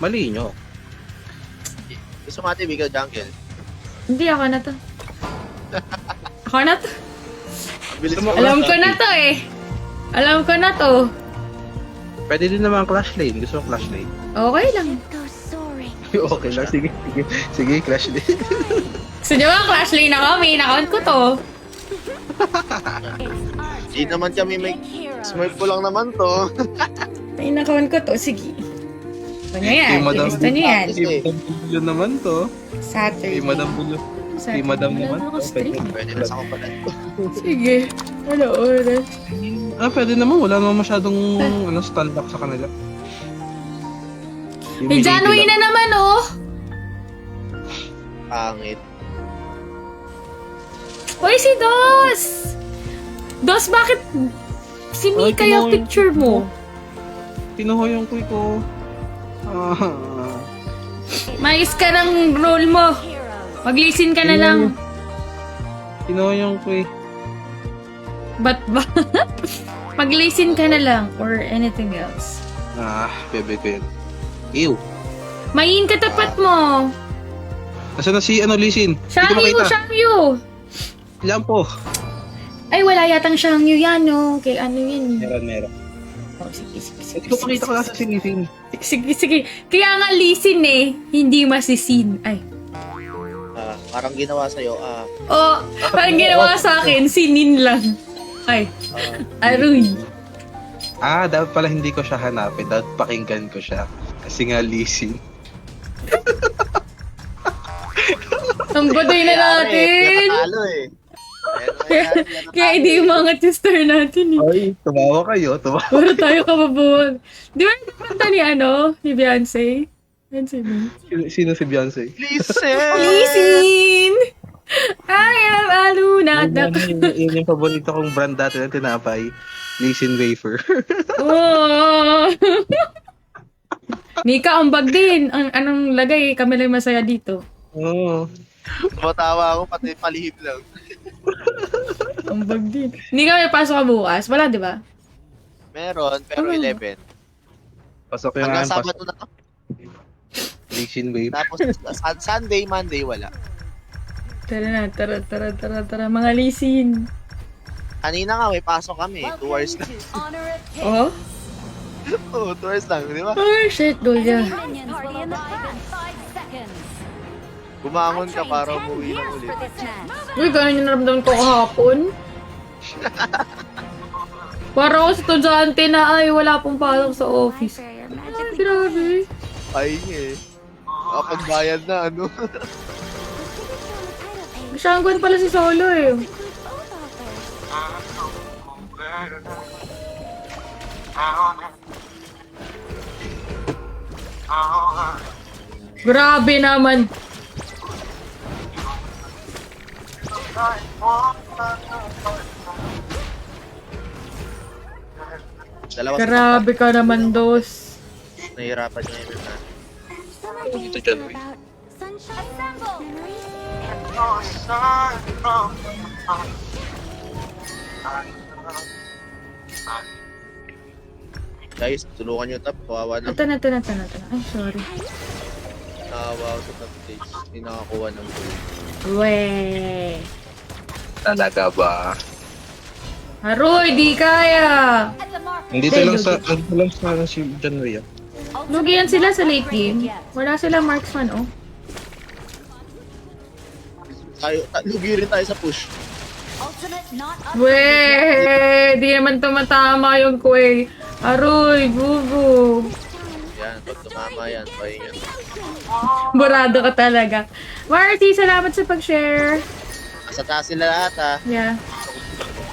Mali nyo. Gusto mo ate, ikaw jungle. Hindi, ako na to. Ako na to. Ang bilis mo. Alam ko na to eh. Alam ko na to. Pwede din naman Clash Lane. Gusto mo Clash Lane? Okay lang. Okay lang. Sige, sige. Sige, Clash Lane. So, di ba, Clash Lane ako? Main account ko to. Di naman kami may... Smurf ko lang naman to. Main account ko to. Sige. Gusto nyo yan. Madam Gusto nyo yan. Madam Bulo naman to. Saturday. Madam Bulo. Saturday. Madam naman Wala to. ako stream. Pwede na sa kumpalan ko. Sige. Ano oras? Pwede naman. Wala naman masyadong stun lock sa kanila. Eh, Janway na naman, oh! Pangit. Uy, si Dos! Dos, bakit si Ay, Mika yung kinoy. picture mo? Kinuha yung kuy ko. Mais ka ng role mo. Mag-listen ka na lang. Kinuha yung kuy. Ba't ba? Mag-listen ka na lang or anything else. Bebe ko yun. Ew. Main ka tapat mo. Nasaan na si Lisin? Hindi ko Shangyu, makita. Shangyu. Ilan po? Ay, wala yatang Shangyu yan, no? Kay ano yan. Meron. Oh, sige, sige, sige. Hindi ko makita ko nasa si Lisin. Sige, sige. Kaya nga listen eh. Hindi masisin. Ay. Parang ginawa sa'yo, Oh, parang ginawa sa akin, sinin lang. Ay. Aruy. Dapat pala hindi ko siya hanapin. Dapat pakinggan ko siya. Kasi nga Lisin. Ang baday na natin. Natalo eh. Kaya hindi umangat yung star natin eh. Ay, tumawa kayo. Tumawa. Puro tayo kababuhan. Di ba yung kanta ni ni Beyonce? Beyonce ba? Sino si Beyonce? Listen! Listen! I am Aluna. Yun yung paborito kong brand dati ng tinapay. Lisin Wafer. Oh. Mika, ambag din. Anong lagay? Kami lang masaya dito. Oo. Tumatawa ako, pati palihim lang. Ambag din. Hindi kami pasok ka bukas. Wala, di ba? Meron, pero Oh. 11. Pasok yung Hanggang ang Sabado na to. Lisin Wafer. Tapos Sunday, Monday, wala. Tara na, tara. Mga lisin. Kanina nga, may pasok kami. 2 hours lang. Oh? Oo, 2 hours lang, di ba? Oh, shit, Dolia. Bumangon ka para umuwi na ulit. Uy, ganun yung naramdaman ko kahapon. Parang ako sa estudyante na ay wala pong pasok sa office. Ay, grabe. Ay, eh. Kapag bayad na, ano? Shangguan pala si Solo eh. Grabe naman. Dalawa Grabe ka naman, Dos. Nahihirapan niya yung na. Dito dyan. Guys, tulungan niyo top. Kawawa na. Ito na. Ay, sorry. Nakawa ako sa top stage. Hindi nakakuha ng goal. Weh. Talaga ba? Haroy, di kaya. Nandito lang sa si John Ria. Lugi yan sila sa late game. Wala sila marksman, oh. Lugi rin tayo sa push. Weh, di naman tumatama yung kuway. Aroy, bubo. Yan, pag tumama yan, pahingan. Burado ka talaga. Marty, salamat sa pag-share. Sa taas sila lahat ha. Yeah.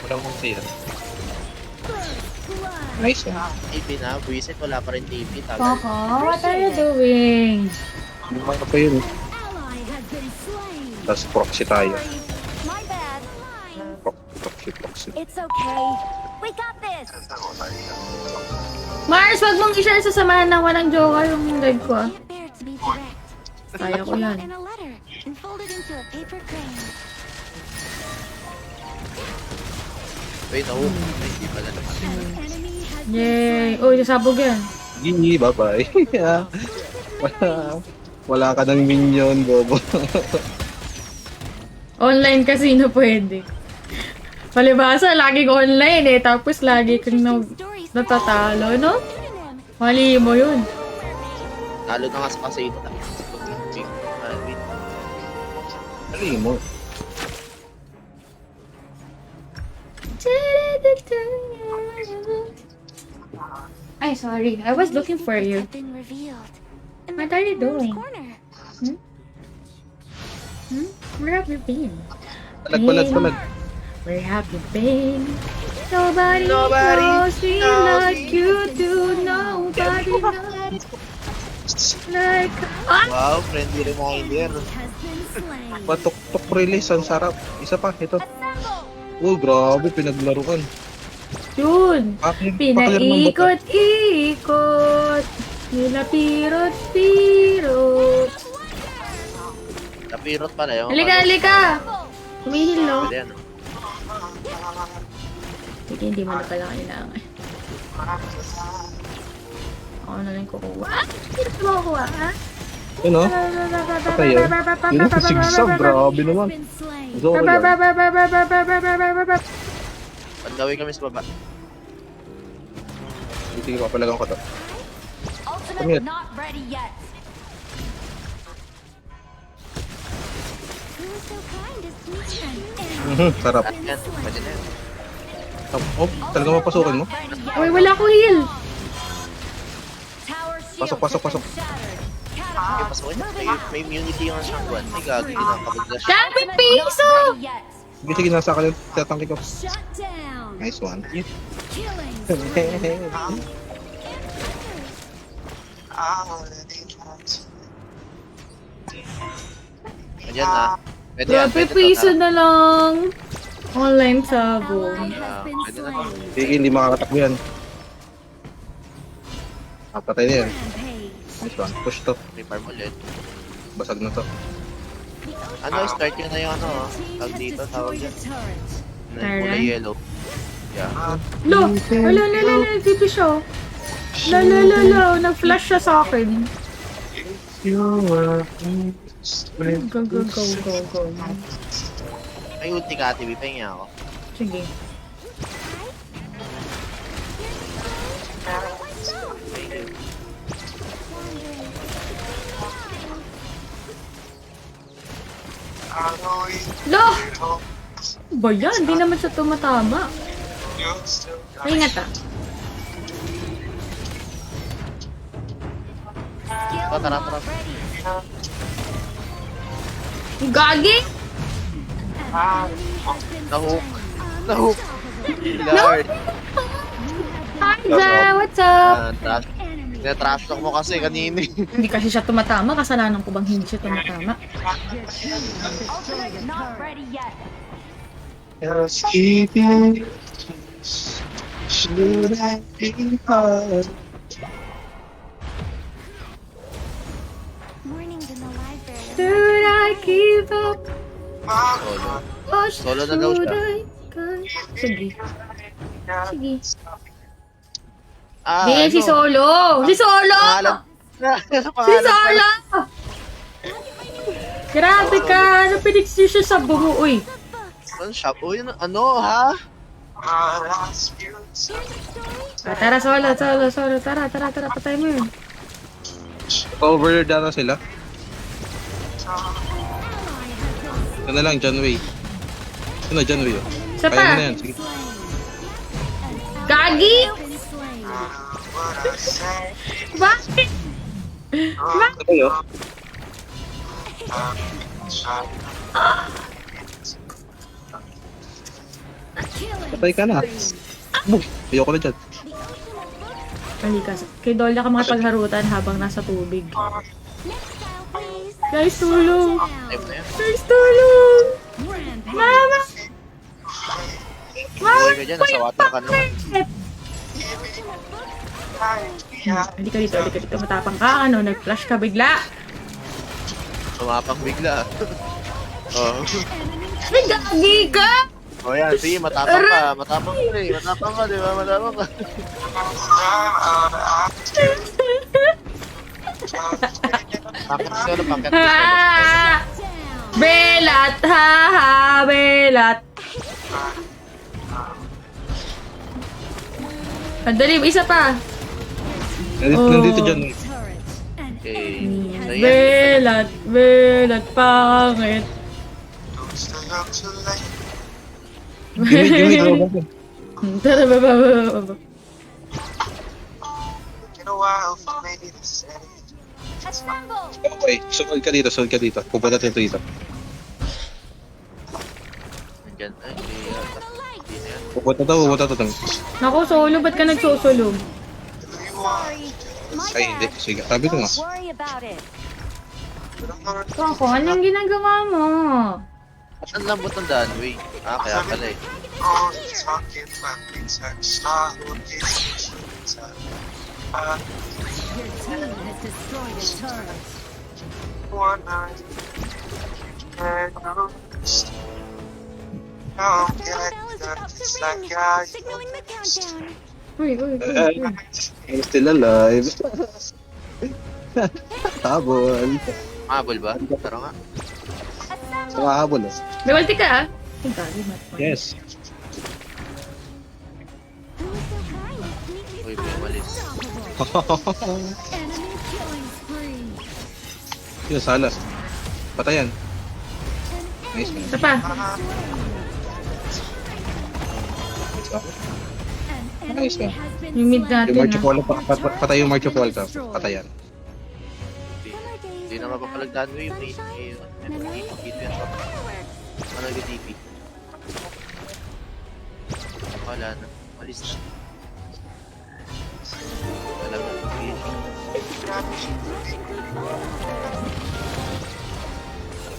Walang kong siya. Nice ah. TP na, buwisit, wala pa rin TP. Coco, what are you doing? Ano pa yun? Tapos proxy tayo. Proxy. It's okay. We got this. Mars, wag mong i-share sa samahan ng walang jowa yung live ko, ah. Can't bear to be direct. Kaya ko yan. In a letter and fold it into a paper crane. Wait, oh. Hindi pala naman. An enemy has Yay! Uy, sasabog yan. Yee, bye-bye. Wala ka ng minion, bobo. Online casino pwede. Palibasa, laging online eh. Tapos lagi kang natatalo, no? Mali mo yun. Talo na nga sa casino. Mali mo. Ay, sorry. I was looking for you. Have been revealed. In What the are you north doing? corner. Where have you been? Talag. Where have you been? Nobody Nobody knows me knows like me. you do. Nobody knows like... Ah! Wow, friendly reminder. Has been slain. Patok-tok release, ang sarap. Isa pa, ito. Oh, grabe, pinaglaruan. Yun! Pakilaro ng bata. Pinaikot-ikot. Nila pirot-pirot. Napirot pala yung... Halika! Humihil, no? Pwede yan. Sige, hindi mo na pala kailangan. Ako na lang kukuha. Ah! Hindi na makukuha, ha? Yun, oh. Patay yun. Yun, sigsag. Grabe naman. Been slain. Zoro yan. Pagdawin kami sa baba. Sige, papalagang ko to. Ultimate Come here. not ready yet. Who was so kind as to meet an enemy? Sarap. At yan, pwede na yan. Oh, talaga mapasukin mo? Not ready yet. Uy, wala akong heal. Tower shields Pasok, pasok, have pasok. been shattered. Okay, Catapult. pasukin na. May immunity yung shotgun. Ay, gagi, kinakabag na siya. Daming Ultimate piso! not ready yet. Sige, sige, nasa ka lang. Tatangki ko. Shut down. Nice one. Killing spree. Ayan na. Pwede yan, Grabe, pwede to, piso tara. na lang. Online sabong. Ally has been Pwede na. slain. Sige, hindi makakatakbo yan. Patay na yan. Rampage. Nice one. Push to. Refarm ulit. Basag na to. Ano, start yun na yung ano, tawag dito, tawag yan. Na Alright. kulay yellow. Yeah. Lo! Wala, dito siya. Nag-flash siya sa akin. Go. May ulti ka, TV, pahingi ako. Sige. Lo! Ba yan? Hindi naman siya tumatama. Ingat ah. Oh, tara. Gagi! Nahook. Lord. Hi there! What's up? Trash. Trash talk mo kasi kanina. Hindi kasi siya tumatama. Kasalanan ko bang hindi siya tumatama? Ultimate not ready yet. Mornings in the library. Should I give up? Solo. Or Solo na daw should siya. I go? Sige. Ah, Di, si Solo! Si Solo! Pangalan. Si Solo! Grabe ka! Ano pinigsi siya sa bungo? Uy! Ano shop? Uy, ano ha? Tara, Solo! Tara, patay mo yun. Over data sila. Ito na lang, John Way. Ito na, John Way. Oh. Isa Kaya pa! mo na yan, sige. Gagi! Been slain. Bakit? Ito kayo. Killing Patay ka na. Ayoko na dyan. Halika. Kay Dolly ka makapagharutan habang nasa tubig. Next style, please. Guys, tulong! Time na yan. Guys, tulong! Rampage. Mama! Mama! Buhay ka dyan, nasa water ka naman. Halika dito. Matapang ka. Ano, nag-flash ka bigla. Tumapang bigla. Oh. Ay, gagi ka! Oh yan, sige, matapang ka. Matapang ka eh. Matapang ka, di ba? Matapang ka. Packet solo, packet Ha! Belat! Ha ha! Belat! Andali, isa pa! Nandito dyan. Turret. An Okay. enemy has So, yan. Belat! Belat! Pangit! Gimik. Tara, baba. assemble. Okay, sunod ka dito. Pupunta tayo dito. Nandyan. Ay, hindi yata. Hindi na yan. Pupunta to. Naku, solo, ba't ka nagsusulog? Sorry. My Ay, hindi. bad. Sige, sabi ko nga. Don't worry about it. Ako, anong ginagawa mo? Ang lambot ng Danway. Kaya pala eh. Your team has destroyed a turret. The bell is about to ring, signaling the countdown. I'm still alive. Habol. Habol ba? Tara nga. Sa habol eh. May ulti ka ah? Ang dali, matman. Yes. Who is so kind? Sneaky Uy, may malis. unstoppable. Enemy killing spree. Yung salas. Patayan. An Nice enemy Isa pa. An Nice enemy one. has been Yung mid slain. natin Yung March of ah. Wall, patay yung March of Wall ka. Patayan. Hindi na mapapalag Danway. May dito yan. Ano nag-DP? Wala na. Malis na. Talaga.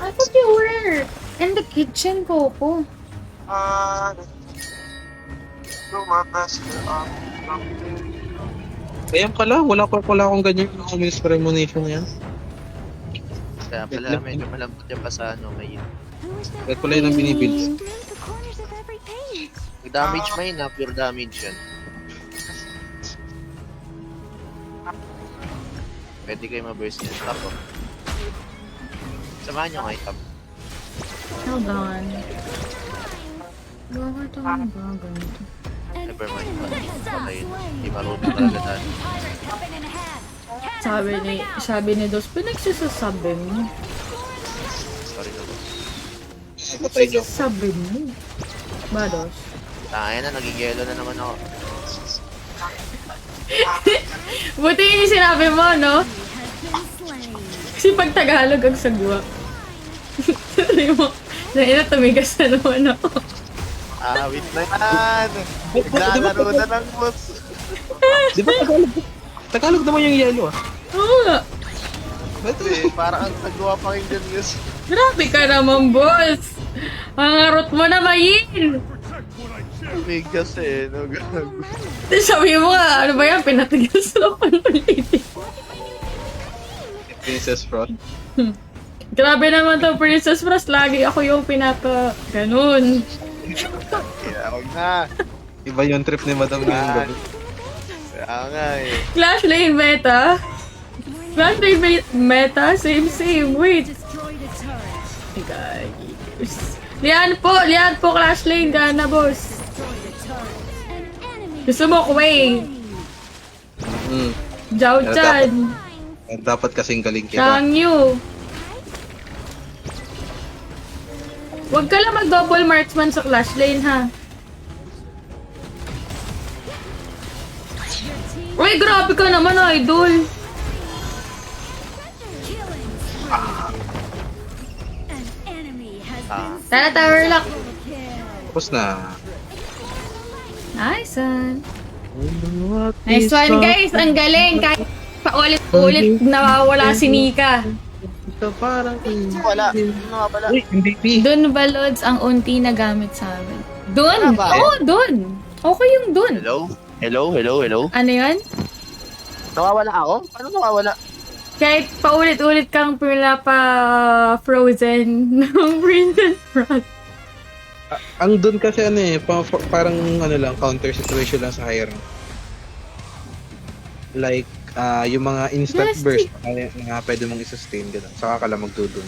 I thought you were in the kitchen, Coco. Ayan pala, wala akong ganyan yung communist premonition yan. Kaya pala medyo malambot yan pa sa ano. May Who is so Ba't pala yun ang binibuild? Move the corners of every page. damage main na. Pure damage yan. Pwede kayo ma-burst yan. Top oh. Samahan nyo nga itap. Hold on. Bakit ang ba ganito? Never mind. Patay. Hindi marunong talaga dahil. Pirate weapon in hand. Sabi ni Dos, pinagsasasabi mo. Sorry na boss. Patay nyo. Sabi mo. Ba, Dos? Ayan na, naging yellow na naman ako. Buti yun yung sinabi mo, no? Has been slain. Kasi pag Tagalog ang sagwa. Sabi mo, na tumigas na naman ako. Wait na yan! Naglalaro na ng boss! Di ba Tagalog? Tagalog naman yung yellow ah. Oo nga. Parang ang nagawa pa rin dyan guys. Grabe ka naman, boss. Ang arot mo na, Mayin. Bigas eh, no? Gago. Sabi mo nga, ano ba yan? Pinatigas lang pa ng ulitin. Princess Frost. Grabe naman to, Princess Frost. Lagi ako yung pinapa... Ganun. Kaya huwag na. Iba yung trip ni Madam ngayong gabi. Kaya nga eh. Clash Lane meta. Clash Lane meta? Same. Wait. Destroyed a turret. Hey guys. Lian po, Clash Lane. Gana, boss. Destroyed a turret. An enemy Gusto mo, Kuway. Hmm. Jiao Chan. Dapat kasing galing kita. Chang Yu. Huwag ka lang mag-double marksman sa Clash Lane, ha? Your team Uy, grabe ka naman, idol. killing spree. An enemy has been Tara, tower lock. kill. Tapos na. Nice one. Nice one, guys. Ang galing. Kahit paulit-ulit nawawala si Nika. Ito parang... Wala. Ano nga pala? Uy, MVP. Doon ba, Lods, ang unti na gamit sa amin? Doon? Ano ba? Oo, doon. Okay yung doon. Hello? Ano yun? Nawawala ako? Paano nawawala? Kahit paulit-ulit kang pinapa-frozen ng Princess Frost. Ang doon kasi ano eh, parang ano lang, counter situation lang sa high rank. Like, Yung mga instant Nasty. burst na pwede mong i-sustain gano'n. Saka ka lang magdudun.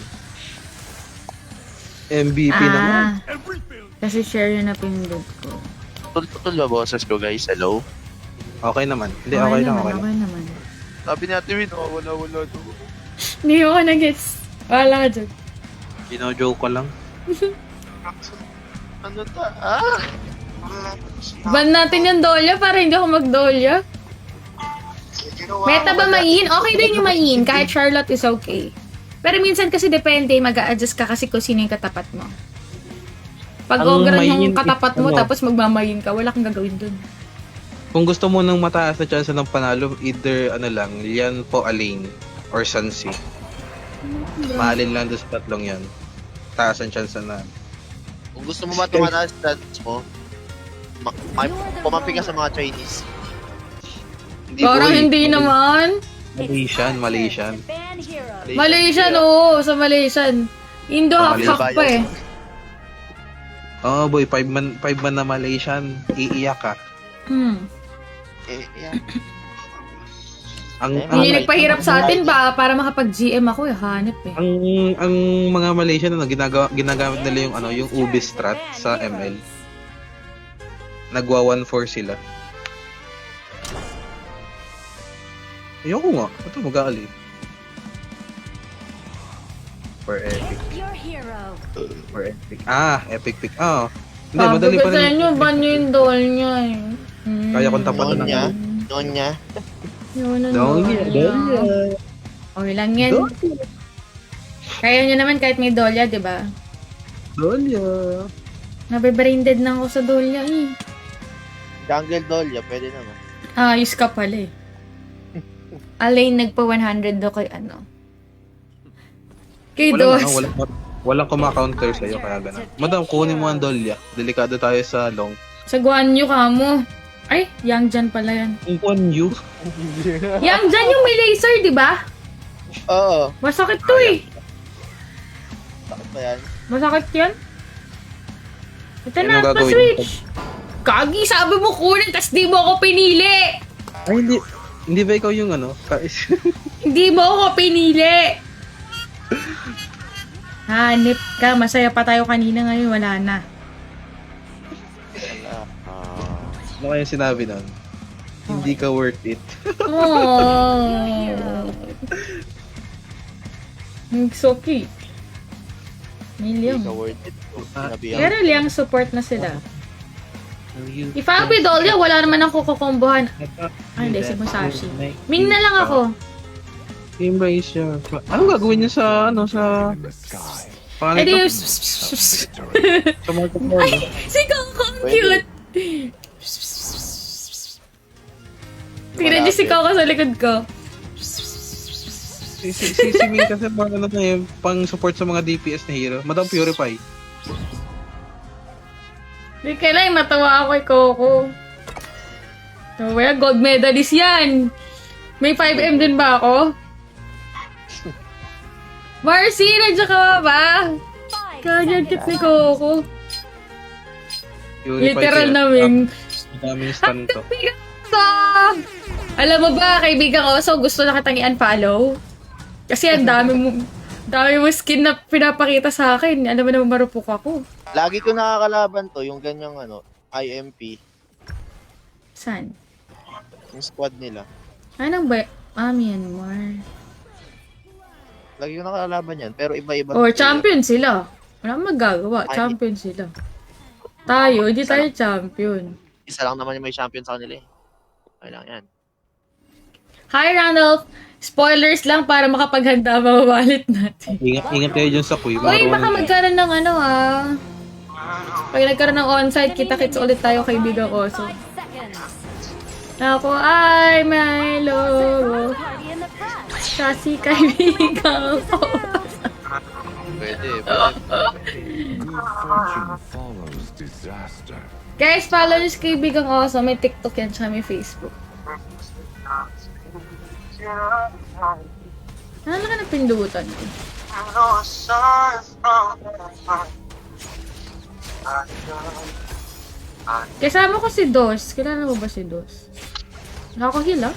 MVP naman. Kasi share yun na pinindot ko. Tutul ba boses ko guys? Hello? Okay naman. Hindi, okay lang. Okay naman. Sabi ni Ate Win, wala to. Hindi ko na-gets. Wala ka dyan. Gino-joke ko lang. Ano ta? Ah! Ban natin yung Dolya para hindi ako mag-Dolya. Meta ba main? Okay din yung main. Kahit Charlotte is okay. Pero minsan kasi depende, mag-a-adjust ka kasi kung sino yung katapat mo. Pag Ang ogran main yung katapat mo, is ano? tapos magmamayin ka, wala kang gagawin dun. Kung gusto mo ng mataas na chance ng panalo, either Lian Po Alane or Sansi. Mahalin lang doon sa tatlong yan. Taas ang chance na. Kung gusto mo ba tumataas stats mo, pumampi ka sa mga Chinese. Parang boy. hindi naman. Malaysian. Malaysian, oo. Sa Malaysian. Indo half-half pa eh. Oh boy, 5 man na Malaysian. Iiyak ka. Yeah. Hindi nagpahirap sa atin ba para makapag-GM ako eh. Hanip eh. ang mga Malaysian ginagamit nila yung yung Ubi strat sa ML. Nagwa 1-4 sila. Ayoko nga. Ito mag-aalin. For epic. Epic pick. Hindi, Sabi madali ko pa sa rin. inyo, ban nyo yung doll niya eh. Kaya kong tapatan ng Nonya. Yun ang Dolya. Okay lang yan. Kaya nyo naman kahit may Dolya, di ba? Dolya. Nabe-brain dead na ako sa Dolya eh. Jungle Dolya, pwede naman. Ayos ka pala eh. Alain nagpa 100 do kay Kay Dos. Walang kuma-counter sa'yo, kaya gano'n. Madam, kunin mo ang Dolya. Delikado tayo sa long. Sa Guan Yu ka mo. Ay, Yang Jan pala yan. Kung you. Yang Jan yung may laser, di ba? Oo. Masakit to eh. Bakit ba yan? Masakit yan. Ito Ano na, gagawin? pa-switch. Kagi, sabi mo kunin, tas di mo ako pinili. Ay, hindi. Hindi ba ikaw yung Hindi mo ako pinili. Hanip ka, masaya pa tayo kanina, ngayon wala na. Ano kaya sinabi nun? Hindi ka worth it. Oh. Nagsoki. Hindi Million. ka worth it. Sinabihan. Pero Liang support na sila. If I'll be Dolya, wala naman ako kukombohan. Ay, hindi, si Musashi. Ming na lang ako. Embrace your... Anong gagawin niya sa, Paano Eh di, ito? Sa mga ay, si Coco, ang cute. Tingnan niyo si Coco sa likod ko. Si Ming kasi pang support sa mga DPS na hero. Madam Purify. Hindi kailan, natawa ako kay Coco. So, well, gold medalist yan. May 5M din ba ako? Marcy, nandiyan ka ba? Kagad kit ni Coco. Purify Literal siya. naming. Madaming stun to. Alam mo ba, kaibigan ko, so gusto na kitang i-unfollow? Kasi ang dami mo skin na pinapakita sa akin. Alam mo naman marupok ako. Lagi ko nakakalaban to, yung ganyang IMP, Saan? yung squad nila. Anong ba? Myanmar. Lagi ko nakakalaban yan, pero iba-iba. Or champion sila. Wala akong magagawa. Champion sila. Tayo, hindi tayo champion. Isa lang naman yung may champion sa kanila eh. Okay lang yan. Hi, Randolph! Spoilers lang para makapaghanda mawawalit natin. Ingat kayo dyan sa kuy. Uy, baka magkaroon ng Pag nagkaroon ng on-site, kita-kits ulit tayo kaibigan ko. So, ako ay may logo. Siya si kaibigan ko. Pwede. Guys, follow nyo si kaibigan ko. So, may TikTok yan, siya may Facebook. Ano ka napindutan ko? Kasama ko si Dos. Kilala mo ba si Dos? Nakakahila?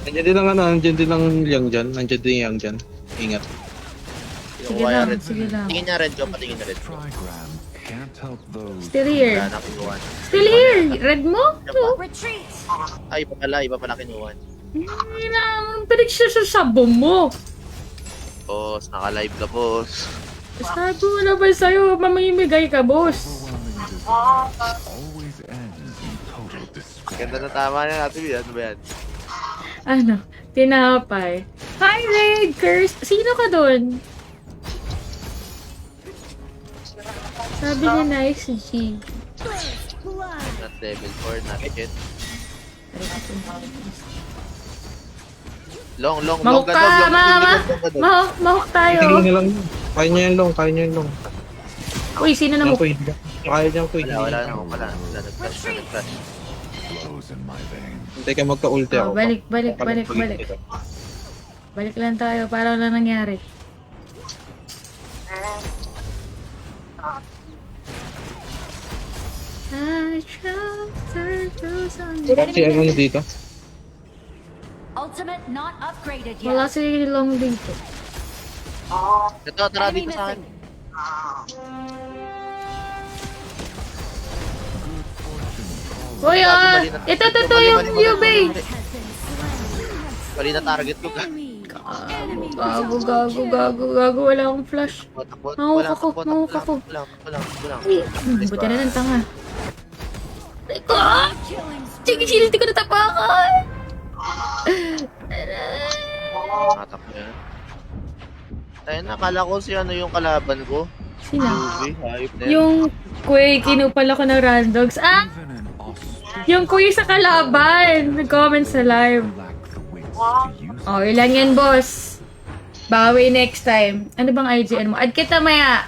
Nandiyan din ang ano, nandiyan din ang yang dyan. Nandiyan din yung yang dyan. Ingat. Sige lang, sige lang. Tingin niya red ko, patingin na red ko. Trigram can't help those. Still here. Wala na kinuha. Still here. Red mo? So, Ay, iba pala kinuha. hindi na, pinagsasasabo mo. Boss, naka-live ka, boss. Sabi mo na ba sa'yo, mamimigay ka, boss? Overwhelming desire always ends in total despair. Ganda na tama na natin, ano ba yan? Ano? Tinapay. Hi, Red Curse! Sino ka dun? Sabi niya nice G. Not level 4, not yet. Long, Mahok ka, mahok tayo. Tingnan niya lang. Kaya niya yung long, kaya niya yung long. Uy, sino na Yung mo? kuy. Kaya niya yung kuy. Wala, nag-flash. Flows in my veins. Hintay ka magka-ulti Oh, ako. balik. Balik lang tayo, para wala nangyari. I shelter those on Si ano dito? Ultimate not upgraded yet. Wala si Long dito. Ito, tara dito sa akin. Uy, ito yung Yubei. Mali na target ko ka. Gago. Wala akong flash. Mahuk ako. Wala. Ay, buti na ng tanga. Teko! Sige, shield ko natapakan! Matak mo yan. Tayo na, akala ko si ano yung kalaban ko. Sino? Ubi, hayop na yan. Yung kuy, kinupal ako ng randogs. Even an ostrich Yung kuy sa kalaban! Nag-comment sa live. lack the wits to use Oh, ilan yan, boss? Bawi next time. Ano bang IGN mo? Add kita maya.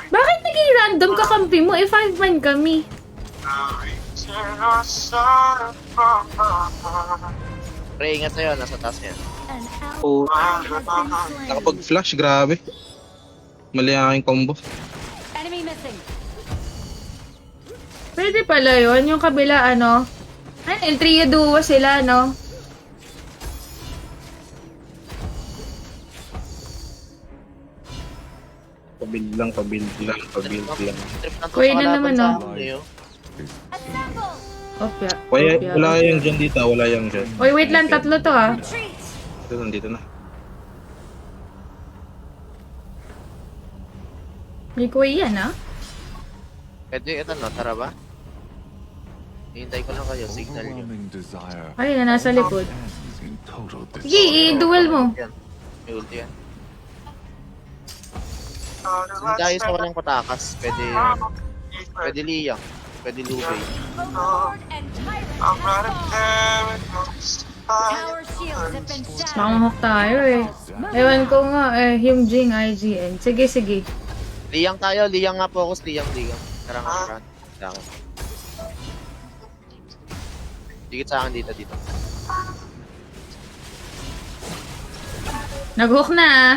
Bakit naging random kakampi mo? 5 man kami. Pre, ingat sa'yo, nasa taas yan. An Oh, ally has been slain. nakapag-flash, grabe. Mali ang aking combo. Enemy missing. Pwede pala yun. Yung kabila, ano? Ay, yung trio duo sila, no? Pabuild lang. Trip na to Kuya sa na kalaban naman, sa oh. akin, eh, oh. Assemble. Opya. Wala yung dyan dito, wala yung dyan. Oy, wait lang. Tatlo to, ah. Retreat. Ito, nandito na. May kuy yan, ah. Pwede, ito no, tara ba? Hihintay ko lang kayo, signal nyo. overwhelming desire Ay, na nasa likod. ends in total Sige, despair. i-duel mo. Yan, may ulti yan. Kung tayo sa walang patakas, pwede Liang, pwede Lubay. Overlord and tyrant I'm has running fallen. there with no style. Tower shields have been shattered. Makamahok tayo, eh. Ewan ko nga, eh. Yung Jing IGN. Sige. Liang tayo, Liang nga focus, Liang. Tara nga, tara. Dikit sa akin dito. Nag-hook na, ah.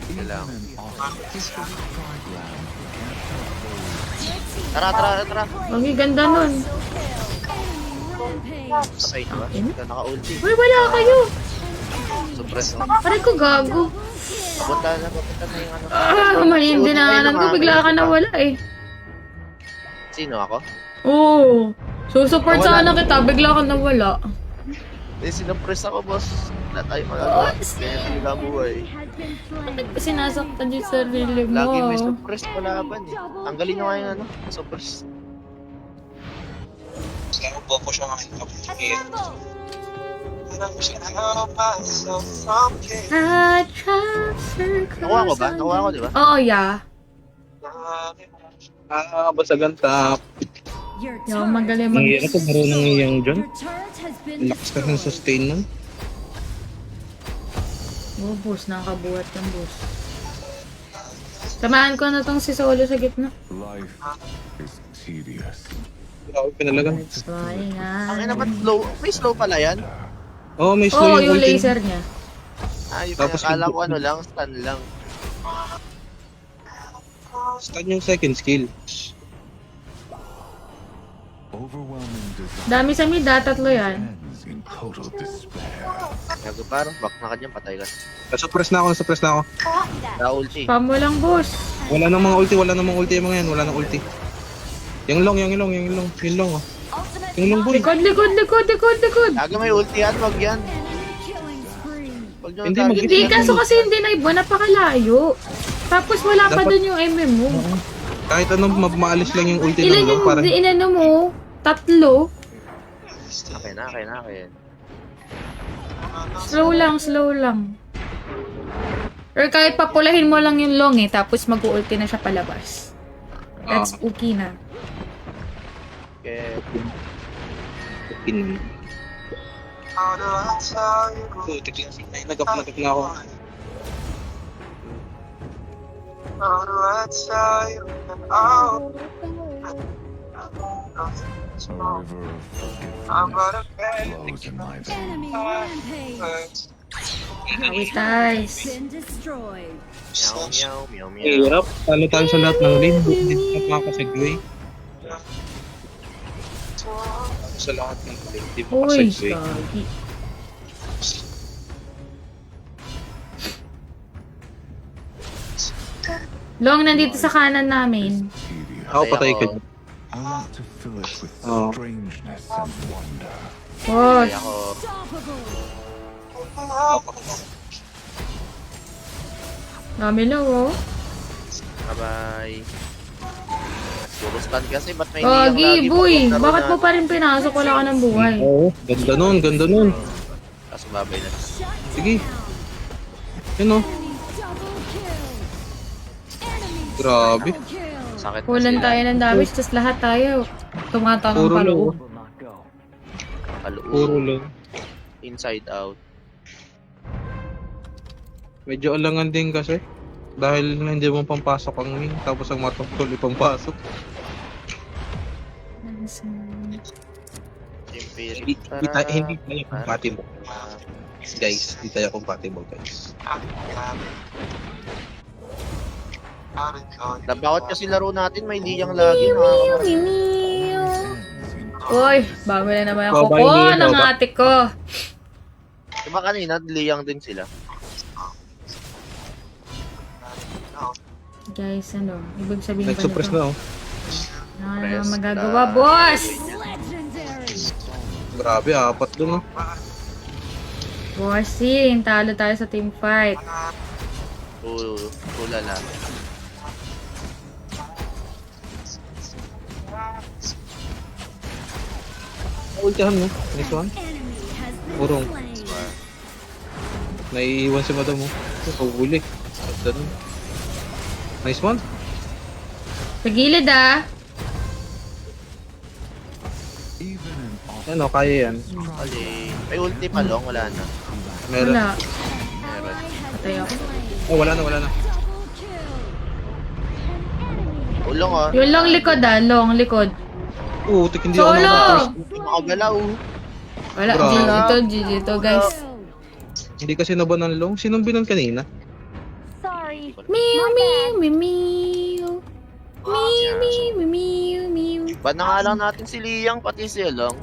Sige lang. An ostrich trigram Tara. Ang ganda nun. Rampage. Patay diba? Ito naka-ulti. Uy, wala kayo. Suppress no? Parang ko gago. Papunta na yung ano. Mali yung dinaanan ko. Bigla ka nawala, eh. Sino ako? Oo. Susupport sana kita. Bigla ka nawala. Sinuppress ako, boss. Wala tayo magagawa. Boss. Kaya talaga buhay. Has been slain. Sinasaktan yung sarili mo. Lagi may suppress palaban eh. Tanggalin nyo nga yung ano, suppress. Kaya bobo siya ngayon. Assemble. I'm just gonna help myself from getting I trust her Nakuha ko ba? Nakuha ko, di ba? Oo, yeah. Basagan tap. Your Yung turret. magaling mag... Ang ito, marunong yung dyan. Your turret has been Lakas ka ng sustain nun. Oh, boss. Nakabuhat yung boss. Tamaan ko na tong si Solo sa gitna. life is tedious. Grabe, pinalagan. It's flying Ang ina out. ba't slow? May slow pala yan? Oh, may slow Oo, yung ulti. laser niya. Ay, Tapos akala yung- ko ano lang, stun lang. Stun yung second skill. overwhelming desire Dami sa mid, tatlo yan. ends in total despair. Gago parang back na ka dyan, patay ka. Suppress na ako, suppress na ako. Na ulti. Spam mo lang, boss. Wala namang ulti yung mga yan. Wala nang ulti. Yung long, oh. Yung long, boy. Likod. Gago may ulti yan, wag yan. Killing spree. Wag nyo Hindi, target Hindi, yan. kaso kasi hindi na iba, napakalayo. Tapos wala pa Dapat- dun yung MM mo. Kahit anong maalis lang yung ulti Ilan ng long. yung Parang inano mo? Tatlo? Okay na. Slow lang. Or kahit papulahin mo lang yung long tapos mag-ulti na siya palabas. That's okay na. Okay. How do I tell you? Nagap na ako. How do I tell you? Oh, A river of I'm forgiveness gonna pay. flows in my veins. Enemy rampage. Awit guys. Been destroyed. Meow. Hirap. Talo tayo sa lahat ng lane. Hindi na makakasagway. Sa lahat ng lane. Hindi Uy, makakasagway. gagi. Long, nandito sa kanan namin. Tedious. Ako patay ka. I want to fill it with Oh. strangeness and wonder. Boss. Patay ako. Unstoppable. Dami lang, oh. Bye-bye. Puro stun kasi, ba't may Gagi, boy. pag Bakit mo naroon pa rin pinasok? Wala ka ng buhay. Oo, ganda nun. na? Kaso babay na. Sige. Yun oh. Double kill. Enemy Grabe. triple kill. Sakit na Kulan sila. tayo ng damage, tapos lahat tayo tumatanong Puro pa lang. loob. Kaloob. Puro lang. Inside out. Medyo alangan din kasi. Dahil hindi mo pampasok ang wing. Tapos ang matokol ipampasok. Hindi tayo compatible. Guys, hindi tayo compatible guys. Bawat kasi laro natin, may liyang lagi. Uy, bago na naman Baba ako ko yung ng baba. ate ko. Diba kanina, liyang din sila. Guys, ano, ibig sabihin ba Nag-suppress nito? na oh. Ano Press naman magagawa, the- boss? Legendary. Grabe, apat dun oh. Bossing, talo tayo sa team fight. Tulala. Ultihan mo. Next one. Enemy has been Urong. slain. Naiiwan si madam mo. Pahuli. Ganda nun. Nice one. Sa gilid ah. Even in awful Ano, kaya yan. Ali. May ulti pa long, wala na. Meron. Wala. Meron. Patay ako. Oh, wala na. Double kill. Ulong oh. Yung long likod ah, long likod. Oo, tik hindi ako Solo! nakaka-first. Hindi makagalaw. Wala, Grabe. GG to guys. Hindi kasi naban ng long. Sinong binan kanina? Sorry. Mew, mew, mew, mew. Mew, mew, mew, mew, mew. Ba't na nga lang natin si Liyang, pati si Long?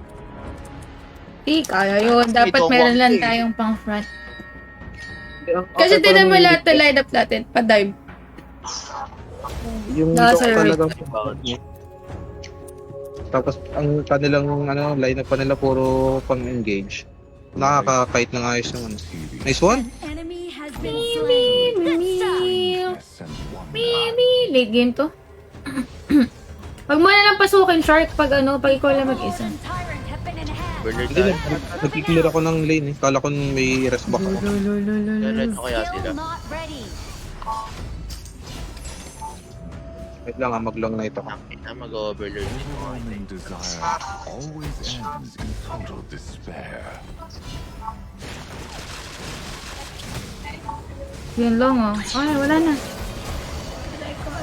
Kaya yun. Dapat Ito, meron lang one thing. tayong pang front. Kasi tinan mo lahat na line up natin. Pa-dive. Yung Nasa dog right. talagang tapos ang kanilang lineup pa nila puro pang-engage. Nakaka-kite ng ayos naman. tedious. Nice one. An enemy has been slain. Next up. Strangeness and wonder. Maybe. Late game to. Wag mo na lang pasukin, Shark, pag ikaw lang mag-isa. Tyrant have been enhanced. Burner Hindi tayo. nag-clear ako ng lane eh. Kala ko may rest back ako. Diretso kaya sila. Still not ready. Wait lang mag-long night ako. Na mag-overlord din. Overwhelming desire always ends in total despair. Yun lang oh. Ay, wala na.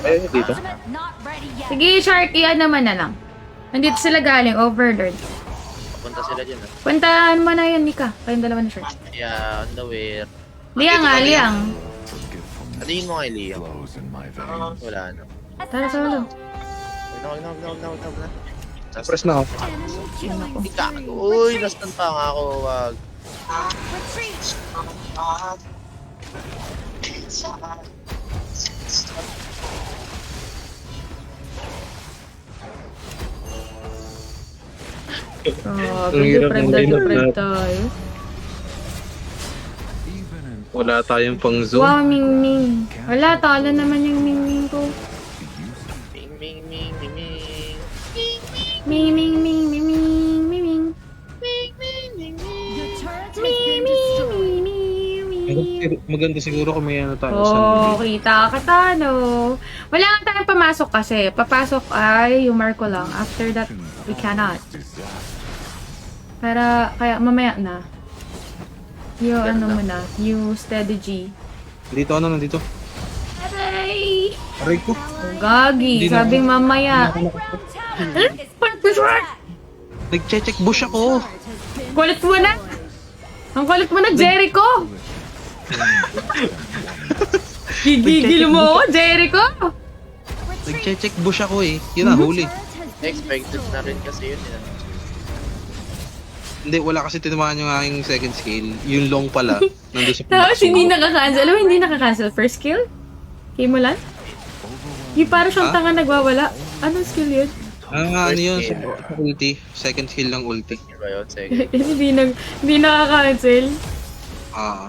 Eh, dito. Ultimate not ready yet. Sige, Shark, iyan naman na lang. Nandito sila galing, Overlord. Papunta sila dyan ah. Puntahan mo na yun, Nika. Kayong dalawa na, Shark. Yeah, underwear. Liang ah, Liang. Forgetfulness Alihin mo kay Liyang. flows in my veins. Wala na. Tara, solo. Wag na. Press na ako. Uy, nastan pa nga ako. Wag. Grabe, Ang hirap deprived ng na lineup deprived natin. tayo. Even in Wala tayong pang zoom. Wow, Ming Ming. Wala, talo naman yung Ming Ming ko. Ming, ming, ming, ming, ming. Ming Ming Ming Ming Ming Ming Ming. Your turret has Ming been Ming destroyed. Ming Ming. Maganda siguro kung may ano tayo. Oh, kita ka talo. Wala nga tayong pamasok kasi. Papasok ay yung Marco lang. After that, we cannot. disaster. Para, kaya mamaya na. Yung ano mo na, yung steady G. Dito ano, nandito. Aray! Aray ko. Oh, gagi, Hindi na sabi ako- mamaya. High ground tower is under attack. Nag-check bush ako. Kulit mo na! Ang kulit mo na, Jericho! Gigigil mo ako, Jericho! Nag-check bush ako eh. Yun na, huli. Expected na rin kasi yun. Hindi, wala kasi tinamaan yung aking second skill. Yung long pala. Nandun sa Tapos pinakasuko. hindi nakaka-cancel. Alam mo, hindi nakaka-cancel. First kill? Kay mo lang? Yung para siyang Ha? tanga nagwawala. Anong skill yun? Ano yun? First Sa ulti. Second skill ng ulti. Di ba yun? Second. Hindi nakaka-cancel. Ah.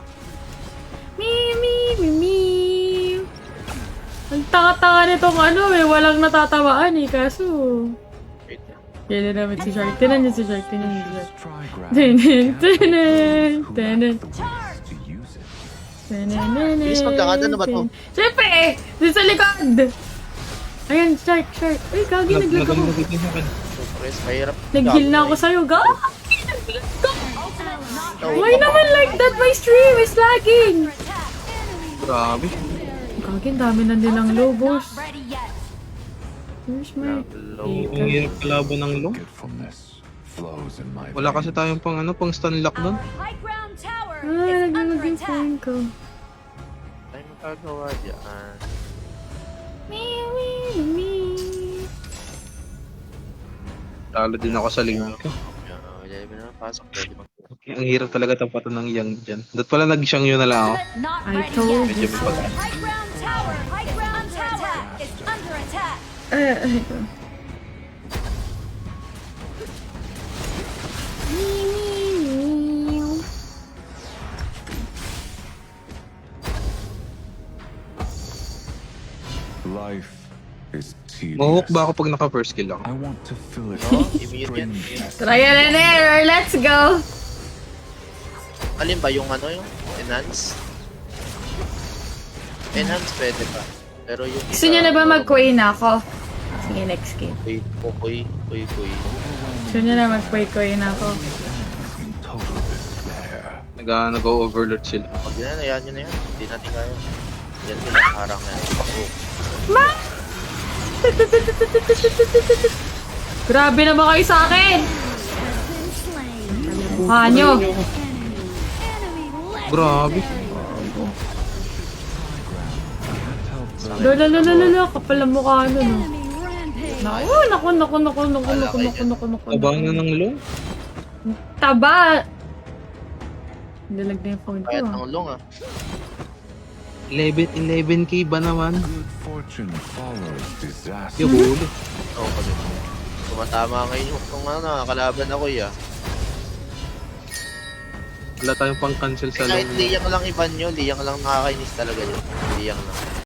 Mi. Ang tanga-tanga nitong ano eh. Walang natatamaan eh. Kaso... Wait lang. Kailan namin si Shark. Tinan niyo si Shark. Tinan niyo si Shark. Just try Tenen, grabbing tenen, who tenen. have the ways to use it. Bilis magkakad, ano ba to? Siyempre eh! Doon sa likod! Ayan, Shark. Uy, kagi, naglag ako. Press, mahirap. Nag-heal na ako sa'yo, ga! Oh, Why naman like that? My stream is lagging! Grabe. Kagi, ang dami na nilang lobos. Not ready yet. Where's my... Low. Ang hirap kalaban ng long. Forgetfulness flows in my Wala kasi veins. tayong pang ano, pang stun lock Our nun. high ground tower Ah, is under naglalagay yung attack. phone ko. Tayo magkagawa dyan. Talo din ako sa link ko. Yan, ilalim na lang, pasok. Pwede mag- Ang hirap talaga tapatan ng yang dyan. Dapat pala nag-siyang yun na lang ako. Turret not I ready told yet. Medyo may pag- High ground tower is under attack. Ito. Life is tedious. Mahook ba ako pag naka-first kill ako? I want to fill it Oh, with immediate. strangeness. Trial and error, let's go! Alin ba yung ano yung enhance? Enhance pwede pa. Pero yung Gusto niyo na ba mag-quay na ako? Sige, next game. Kuy. Gusto niyo na mag-quay na ako? In total despair. Nag-overload sila. Pag yan, ayan nyo na yan. Hindi natin kaya. Yan sila, harang na yan. Oh, Ma! Grabe na ba kayo sa akin? Been slain. Mukha nyo. Enemy left. Grabe. Lala, kapal ang mukha nun. No? Enemy rampage. Naku. Aba na ng long. Taba! Nilag na yung phone ko. Kahit ng long ah. 11k ba naman? Good fortune follows disaster. Yung huli. Oo, pag tumatama ngayon yung kung ano, kalaban ako ya. Wala tayong pang cancel sa Kahit long. liyang lang iban nyo, liyang lang nakakainis talaga yun. Liyang lang.